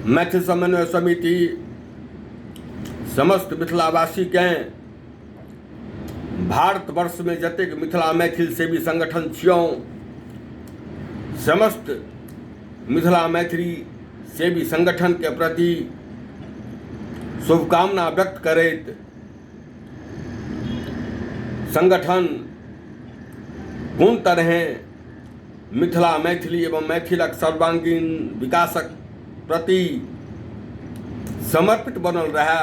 मैथिल समन्वय समिति समस्त मिथिलावासी के भारतवर्ष में जतेक मिथिला मैथिल सेवी संगठन छियौ समस्त मिथिला मैथिली सेवी संगठन के प्रति शुभकामना व्यक्त करैत संगठन कोन तरहे मिथिला मैथिली एवं मैथिलक सर्वांगीण विकासक प्रति समर्पित बनल रहे,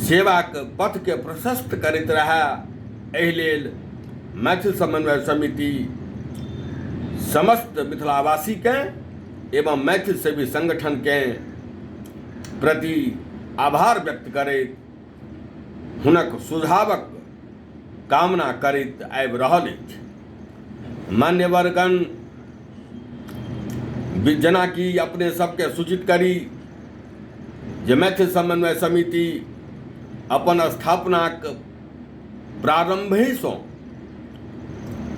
सेवाक पथ के प्रशस्त करैत रहे। एहि लेल मैथिल समन्वय समिति समस्त मिथिलावासी के एवं मैथिल सेवी संगठन के प्रति आभार व्यक्त करैत हुनक सुझावक कामना करैत आबि रहल अछि। मान्यवरगण, जेना कि अपने सबके सूचित करी जे मैथिल समन्वय समिति अपन स्थापनाक प्रारंभेसँ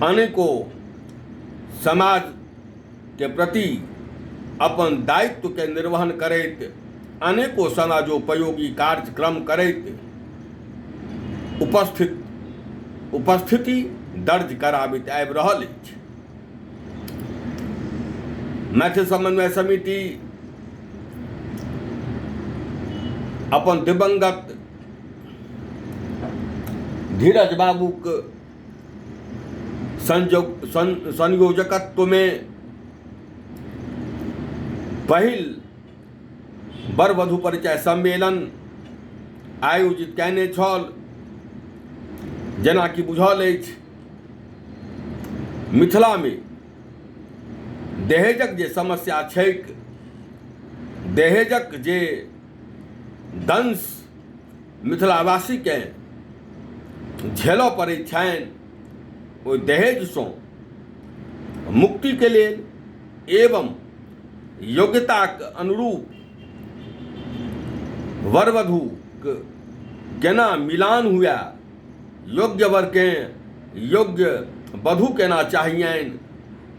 अनेको समाज के प्रति अपन दायित्व के निर्वहन करैत अनेको समाजोपयोगी कार्यक्रम करैत उपस्थिति दर्ज कराबैत आबि रहल अछि। मैथिल समन्वय समिति अपन दिवंगत धीरज बाबूक संयोजकत्व में पहिल वर वधू परिचय सम्मेलन आयोजित कयने छल। जेना कि बुझल अछि, मिथिला में दहेजक जे समस्या छैक, दहेजक जे दंश मिथिलावासी के झेलऽ पड़ैत छनि, ओहि दहेजसँ मुक्ति के लेल एवं योग्यताक अनुरूप वर वधू केना मिलान हुए, योग्य वर के योग्य वधू केना चाहियनि,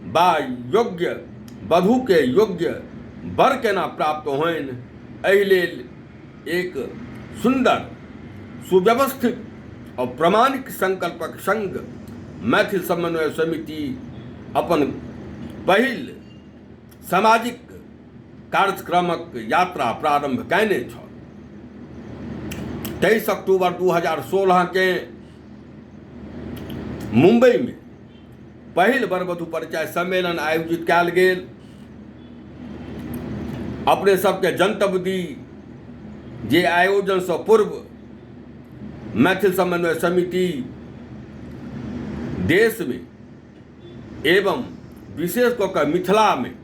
बा योग्य वधू के योग्य वर केना प्राप्त होनि, एहि लेल एक सुंदर सुव्यवस्थित और प्रामाणिक संकल्पक संग मैथिल समन्वय समिति अपन पहिल सामाजिक कार्यक्रमक यात्रा प्रारंभ कयने छल। 23 अक्टूबर 2016 के मुंबई में पहिल वर वधू परिचय सम्मेलन आयोजित कयल गेल। अपने सबके जनतव्य दी जे आयोजन से पूर्व मैथिल समन्वय समिति देश में एवं विशेष कऽ कऽ मिथिला में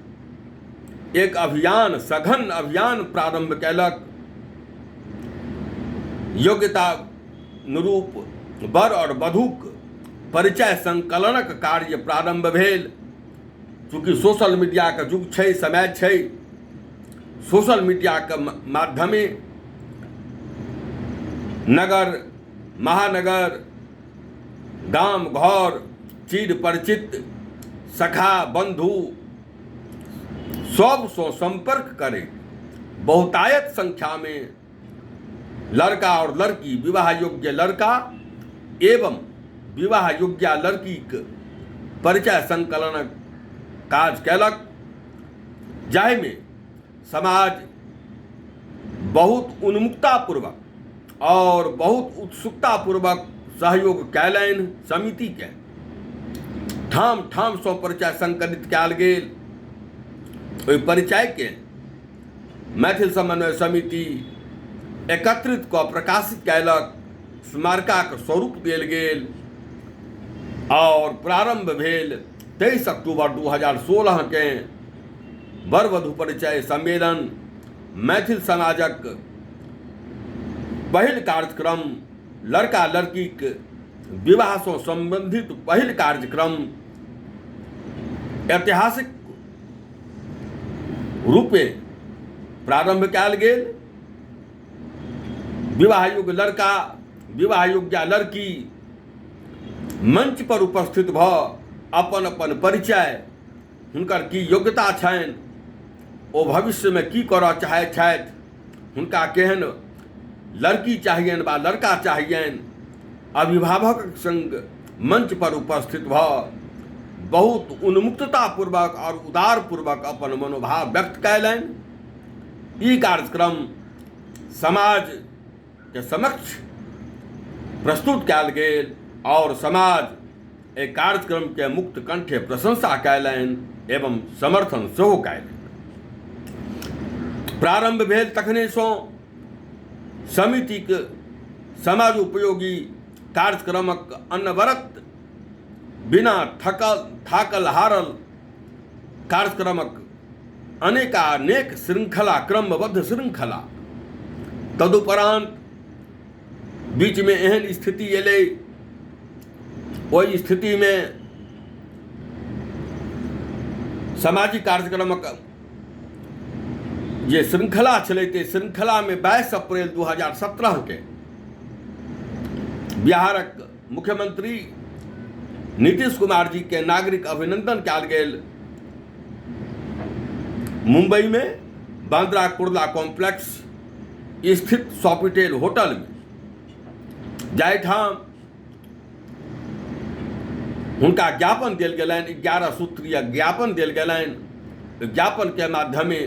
एक अभियान, सघन अभियान प्रारंभ कयलक। योग्यतानुरूप वर और वधूक परिचय संकलनक कार्य प्रारंभ भेल। चूँकि सोशल मीडिया के युग छै, समय छै, सोशल मीडिया के माध्यमे नगर महानगर गाम घर चीर परिचित सखा बंधु सबसँ संपर्क करे बहुतायत संख्या में लड़का और लड़की, विवाह योग्य लड़का एवं विवाह योग्य लड़की के परिचय संकलनक काज कयलक, जाहि में समाज बहुत उन्मुक्तापूर्वक और बहुत उत्सुकतापूर्वक सहयोग कयलनि। समिति के ठाम ठाम सँ परिचय संकलित कयल गेल। ओहि परिचय के मैथिल समन्वय समिति एकत्रित कऽ प्रकाशित कयलक, स्मारकाक स्वरूप देल गेल और प्रारंभ भेल 23 अक्टूबर 2016 के वर वधू परिचय सम्मेलन। मैथिल समाजक पहिल कार्यक्रम, लड़का लड़की के विवाह से संबंधित पहिल कार्यक्रम ऐतिहासिक रूपे प्रारंभ कयल गेल। विवाह योग्य लड़का, विवाह योग्य लड़की मंच पर उपस्थित भ अपन अपन परिचय, हुनकर की योग्यता छनि, ओ भविष्य में की करऽ चाहै छथि, हुनका केहन लड़की चाहियनि वा लड़का चाहियनि, अभिभावकक संग मंच पर उपस्थित भऽ बहुत उन्मुक्ततापूर्वक और उदारपूर्वक अपन मनोभाव व्यक्त कयलनि। ई कार्यक्रम समाज के समक्ष प्रस्तुत कयल गेल और समाज एहि कार्यक्रम के मुक्त कंठे प्रशंसा कयलनि एवं समर्थन सेहो कयलनि। प्रारंभ भेल तखने सँ समितिक समाज उपयोगी कार्यक्रमक अनवरत बिना थाकल हारल कार्यक्रमक अनेकानेक श्रृंखला, क्रमबद्ध श्रृंखला। तदुपरांत बीच में एहन स्थिति एलै, ओहि स्थिति में सामाजिक कार्यक्रमक जे श्रृंखला छलै ते श्रृंखला में 22 अप्रैल 2017 के बिहारक मुख्यमंत्री नीतीश कुमार जी के नागरिक अभिनंदन कयल गेल। मुंबई में बांद्रा कुर्ला कॉम्प्लेक्स स्थित सोफिटेल होटल में, जाहिठाम हुनका ज्ञापन देल गेलनि, 11 सूत्रीय ज्ञापन देल गेलनि। ज्ञापन के माध्यमे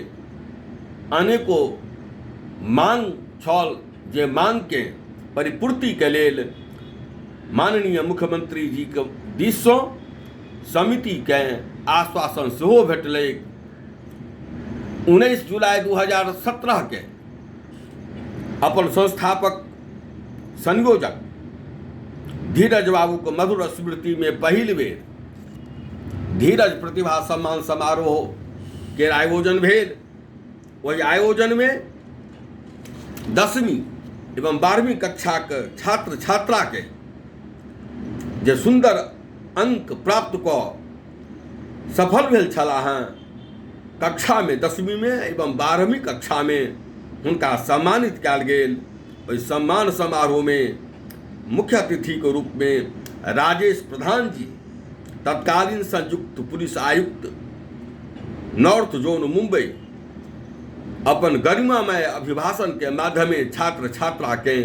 अनेको मांग छल, जे मांग के परिपूर्ति के लेल माननीय मुख्यमंत्री जी के दिस सँ समिति के आश्वासन सेहो भेटलै। 19 जुलाई 2017 के अपन संस्थापक संयोजक धीरज बाबू के मधुर स्मृति में पहिल बेर धीरज प्रतिभा सम्मान समारोह के आयोजन भेल। वही आयोजन में 10वीं एवं 12वीं कक्षा के छात्र छात्रा के जे सुंदर अंक प्राप्त कऽ सफल भेल छलाह हैं, कक्षा में 10वीं में एवं 12वीं कक्षा में हुनका सम्मानित कयल गेल। ओहि सम्मान समारोह में मुख्य अतिथि के रूप में राजेश प्रधान जी, तत्कालीन संयुक्त पुलिस आयुक्त नॉर्थ जोन मुंबई, अपन गरिमामय अभिभाषण के माध्यमे छात्र छात्रा के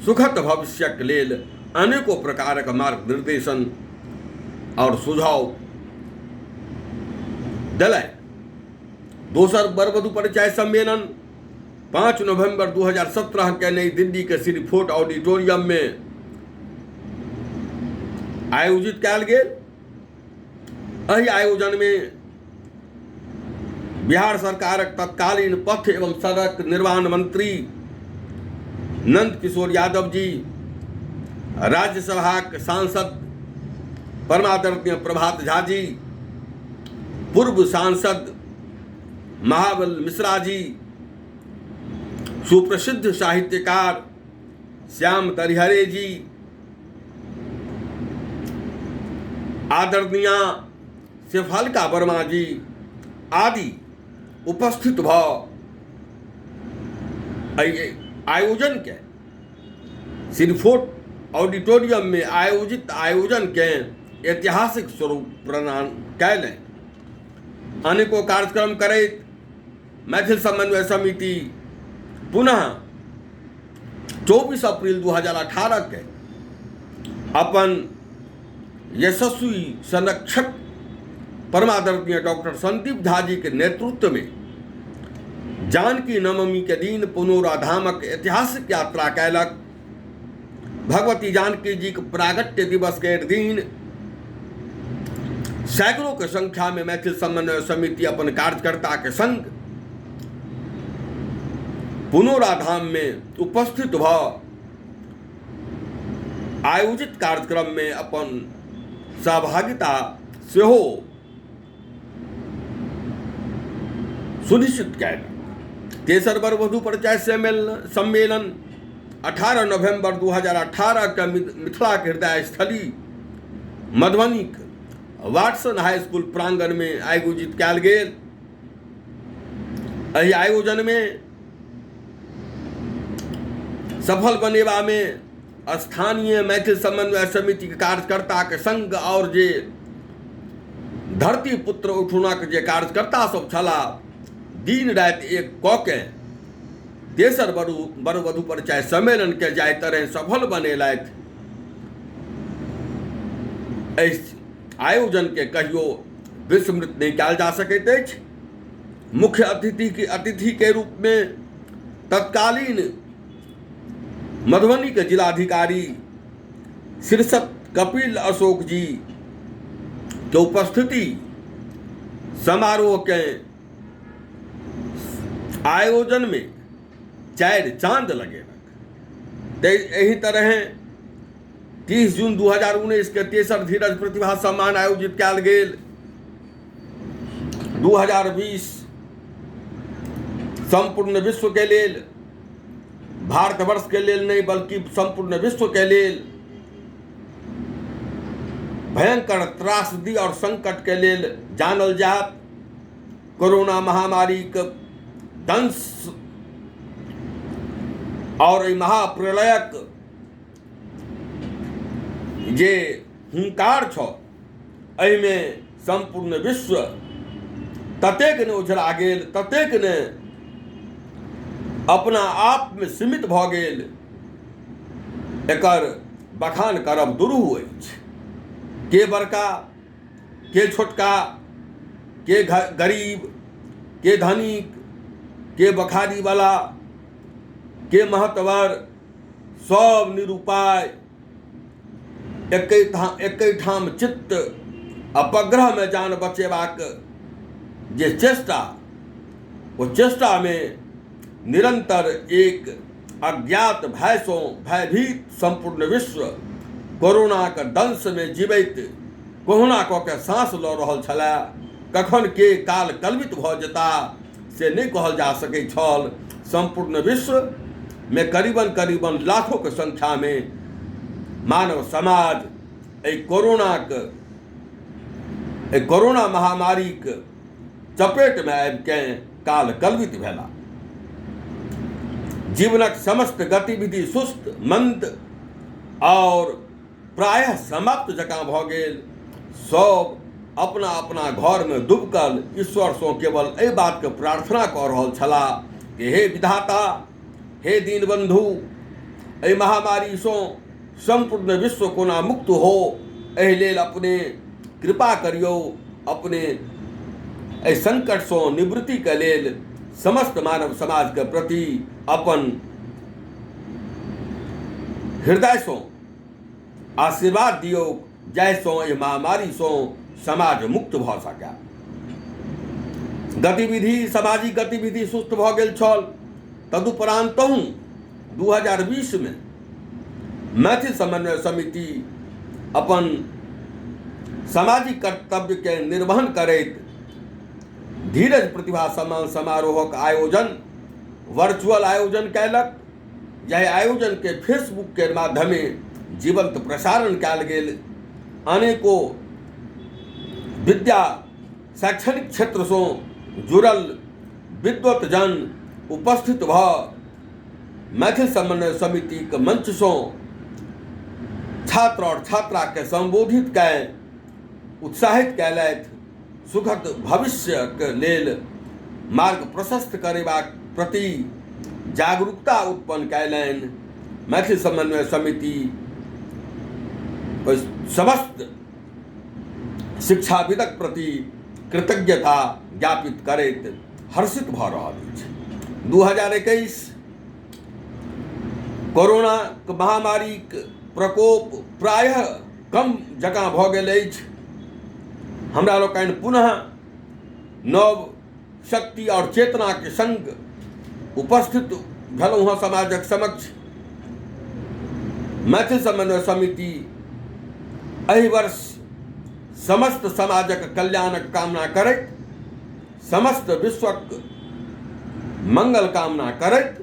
सुखद भविष्यक लेल अनेकों प्रकारक मार्गनिर्देशन और सुझाव दिलनि। दोसर वर-वधू परिचय सम्मेलन 5 नवंबर 2017 के नई दिल्ली के श्री फोर्ट ऑडिटोरियम में आयोजित कयल गेल। एहि आयोजन में बिहार सरकारक तत्कालीन पथ एवं सड़क निर्माण मंत्री नंद किशोर यादव जी, राज्यसभा के सांसद परमादरणीय प्रभात झा जी, पूर्व सांसद महाबल मिश्रा जी, सुप्रसिद्ध साहित्यकार श्याम तरिहरे जी, आदरणीय शेफालिका वर्मा जी आदि उपस्थित भ आयोजन के श्री फोर्ट ऑडिटोरियम में आयोजित आयोजन के ऐतिहासिक स्वरूप प्रदान कयलनि। अनेकों कार्यक्रम करैत मैथिल समन्वय समिति पुनः 24 अप्रैल 2018 के अपन यशस्वी संरक्षक परमादरणीय डॉक्टर संदीप झा जी के नेतृत्व में जानकी नवमी के दिन पुनौरा धामक ऐतिहासिक यात्रा कयलक। भगवती जानकी जी के प्रागट्य दिवस के दिन सैकड़ों के संख्या में मैथिल समन्वय समिति अपन कार्यकर्ता के संग पुनौरा धाम में उपस्थित भ आयोजित कार्यक्रम में अपन सहभागिता सेहो सुनिश्चित कयल। तेसर वर-वधू परिचय सम्मेलन 18 नवंबर 2018 के मिथिला के हृदय स्थली मधुबनी वाटसन हाई स्कूल प्रांगण में आयोजित कयल गेल। एहि आयोजन में सफल बनेबा में स्थानीय मैथिल समन्वय समिति के कार्यकर्ता के संग और जे धरती पुत्र उठुनक जे कार्यकर्ता सब छला दिन राति एक कऽ के तेसर वर वधु परिचय सम्मेलन के जाय तरह सफल बनेलथि। एहि आयोजन के कहियो विस्मृत नहीं कयल जा सकैत अछि। मुख्य अतिथि के रूप में तत्कालीन मधुबनी के जिलाधिकारी शीर्षत कपिल अशोक जी के उपस्थिति समारोह के आयोजन में 4 चांद लगेलक। एही तरह 30 जून 2019 के तेसर धीरज प्रतिभा सम्मान आयोजित कयल गेल। 2020 संपूर्ण विश्व के लेल, भारतवर्ष के लेल नहीं बल्कि संपूर्ण विश्व के लेल भयंकर त्रासदी और संकट के लेल जानल जात। कोरोना महामारी के दंश और महाप्रलयक जे हुंकार छो, एहि में संपूर्ण विश्व ततेक ने उझरा गेल, ततेक ने अपना आप में सीमित भ गेल, एकर बखान करब दुरूह अछि। के बड़का, के छोटका, के गरीब, के धनिक, के बखारी वाला, के महतवर, सब निरुपाय एक ठाम चित्त अपग्रह में जान बचेबाक जे चेष्टा, वो चेष्टा में निरंतर एक अज्ञात भय सो भयभीत संपूर्ण विश्व कोरोना के दंश में जीवैत कोहुना कऽ के सांस लऽ रहल छला। कखन के काल कल्पित भ जेता से नहीं कहल जा सकै छल। संपूर्ण विश्व में करीबन लाखों के संख्या में मानव समाज कोरोना महामारी के चपेट में आबि के काल कल्पित भेला। जीवनक समस्त गतिविधि सुस्त मंद और प्रायः समाप्त जकाँ भ गेल। सब अपना अपना घर में डूबकल ईश्वर सो केवल एहि बात के प्रार्थना कऽ रहल छला कि हे विधाता, हे दीनबंधु, एहि महामारी सो संपूर्ण विश्व कोना मुक्त हो, एहि लेल अपने कृपा करियो। अपने एहि संकट सो निवृत्ति के लेल समस्त मानव समाज के प्रति अपन हृदय सो आशीर्वाद दियो, जैसो एहि महामारी सो समाज मुक्त भ सकै। सामाजिक गतिविधि सुस्त भ गेल छल। तदुपरांतहु 2020 में मैथिल समन्वय समिति अपन सामाजिक कर्तव्य के निर्वहन करैत धीरज प्रतिभा सम्मान समारोहक आयोजन वर्चुअल आयोजन कयलक। यह आयोजन के फेसबुक के माध्यमे जीवंत प्रसारण कयल गेल। अनेकों विद्या शैक्षणिक क्षेत्र से जुड़ल विद्वत जन उपस्थित भ मैथिल समन्वय समिति के मंच से छात्र और छात्रा के संबोधित कै उत्साहित कयलथि। सुखद भविष्य के लेल मार्ग प्रशस्त करेबाक प्रति जागरूकता उत्पन्न कयलनि। मैथिल समन्वय समिति समस्त शिक्षाविदक प्रति कृतज्ञता ज्ञापित करैत हर्षित भ रहल अछि। 2021 कोरोना महामारी प्रकोप प्रायः कम जकाँ भ गेल अछि। हमरा लोकनि पुनः नव शक्ति और चेतना के संग उपस्थित भेलहुँ हँ समाजक समक्ष। मैथिल समन्वय समिति एहि वर्ष समस्त समाजक कल्याणक कामना करैत, समस्त विश्वक मंगल कामना करैत,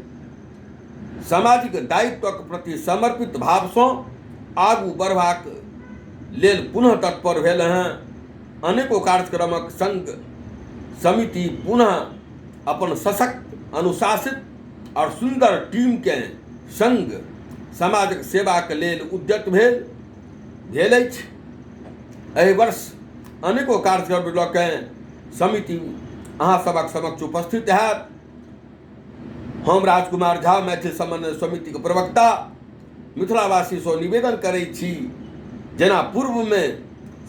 सामाजिक दायित्वक प्रति समर्पित भाव से आगू बढ़बाक लेल पुनः तत्पर भेल हैं। अनेकों कार्यक्रमक संग समिति पुनः अपन सशक्त, अनुशासित और सुंदर टीम के संग समाजक सेवा के लेल उद्यत भेल अछि। एहि वर्ष अनेकों कार्यक्रम लऽ के समिति अहाँ सबक समक्ष उपस्थित हैत। हम राजकुमार झा, मैथिल समन्वय समिति के प्रवक्ता, मिथिलावासी से निवेदन करै छी, जेना पूर्व में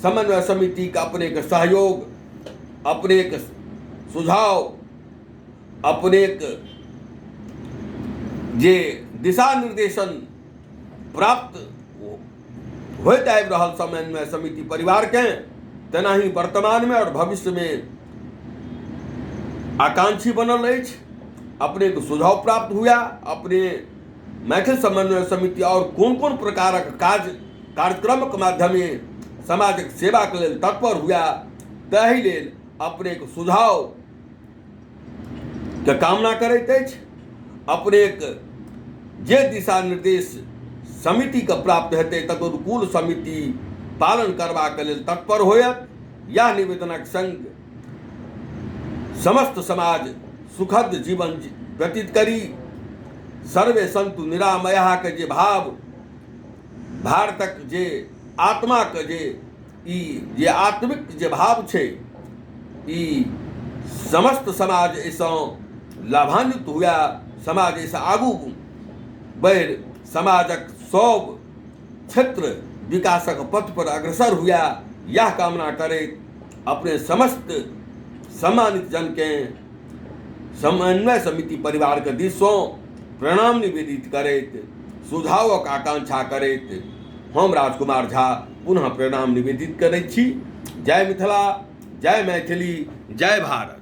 समन्वय समिति का अपने के सहयोग, अपने के सुझाव, अपने के जे दिशा निर्देशन प्राप्त होइत आबि रहल समन्वय समिति परिवार के, तेना ही वर्तमान में और भविष्य में आकांक्षी बनल अछि। अपने को सुझाव प्राप्त हुआ, अपने मैथिल समन्वय समिति और कोन कोन प्रकारक कार्यक्रम के माध्यमे समाजक सेवा के लेल तत्पर हुआ, ताहि लेल अपने के सुझाव के कामना करैत अछि। अपने के जे दिशा निर्देश समिति के प्राप्त हेतै तदनुकूल समिति पालन करबाक लेल तत्पर होयत। यह निवेदनक संग समस्त समाज सुखद जीवन व्यतीत करी, सर्वे सन्तु निरामया के जे भाव, भारतक जे आत्मा के जे आत्मिक जे भाव छै, ई समस्त समाज एहिसँ लाभान्वित हुआ, समाज एहिसँ आगू बढ़ि समाजक सब क्षेत्र विकासक पथ पर अग्रसर हुआ। यह कामना करैत अपने समस्त सम्मानित जन के समन्वय समिति परिवार के दिससँ प्रणाम निवेदित करैत, सुझावक आकांक्षा करैत हम राजकुमार झा पुनः प्रणाम निवेदित करैत छी। जय मिथिला, जय मैथिली, जय भारत।